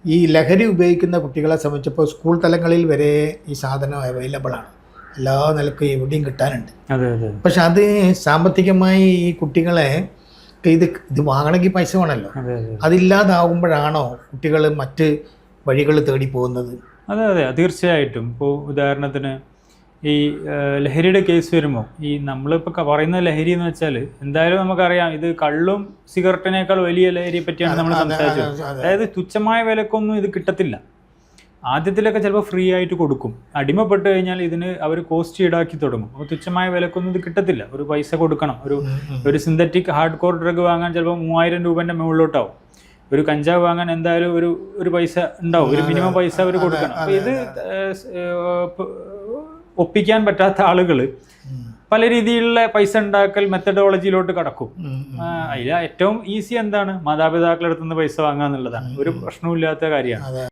ഈ ലഹരി ഉപയോഗിക്കുന്ന കുട്ടികളെ സംബന്ധിച്ചപ്പോൾ സ്കൂൾ തലങ്ങളിൽ വരെ ഈ സാധനം അവൈലബിൾ ആണ്, എല്ലാ നിലക്കും എവിടെയും കിട്ടാനുണ്ട്. പക്ഷെ അത് സാമ്പത്തികമായി ഈ കുട്ടികളെ ഇത് വാങ്ങണമെങ്കിൽ പൈസ വേണമല്ലോ, അതില്ലാതാവുമ്പോഴാണോ കുട്ടികൾ മറ്റ് വഴികൾ തേടി പോകുന്നത്? അതെ അതെ തീർച്ചയായിട്ടും. ഇപ്പോൾ ഉദാഹരണത്തിന് ഈ ലഹരിയുടെ കേസ് വരുമ്പോൾ ഈ നമ്മളിപ്പോൾ പറയുന്ന ലഹരി എന്ന് വെച്ചാൽ എന്തായാലും നമുക്കറിയാം, ഇത് കള്ളും സിഗരറ്റിനേക്കാൾ വലിയ ലഹരിയെ പറ്റിയാണ് നമ്മൾ സംസാരിച്ചത്. അതായത് തുച്ഛമായ വിലക്കൊന്നും ഇത് കിട്ടത്തില്ല. ആദ്യത്തിലൊക്കെ ചിലപ്പോൾ ഫ്രീ ആയിട്ട് കൊടുക്കും, അടിമപ്പെട്ട് കഴിഞ്ഞാൽ ഇതിന് അവർ കോസ്റ്റ് ഈടാക്കി തുടങ്ങും. അപ്പോൾ തുച്ഛമായ വിലക്കൊന്നും ഇത് കിട്ടത്തില്ല, ഒരു പൈസ കൊടുക്കണം. ഒരു സിന്തറ്റിക് ഹാർഡ് കോർ ഡ്രഗ് വാങ്ങാൻ ചിലപ്പോൾ 3000 രൂപേൻ്റെ മുകളിലോട്ടാവും. ഒരു കഞ്ചാവ് വാങ്ങാൻ എന്തായാലും ഒരു പൈസ ഉണ്ടാവും, ഒരു മിനിമം പൈസ അവർ കൊടുക്കണം. അപ്പോൾ ഇത് ഒപ്പിക്കാൻ പറ്റാത്ത ആളുകൾ പല രീതിയിലുള്ള പൈസ ഉണ്ടാക്കൽ മെത്തഡോളജിയിലോട്ട് കടക്കും. അതിൽ ഏറ്റവും ഈസി എന്താണ്? മാതാപിതാക്കളുടെ അടുത്തുനിന്ന് പൈസ വാങ്ങുക എന്നുള്ളതാണ്. ഒരു പ്രശ്നമില്ലാത്ത കാര്യമാണ്.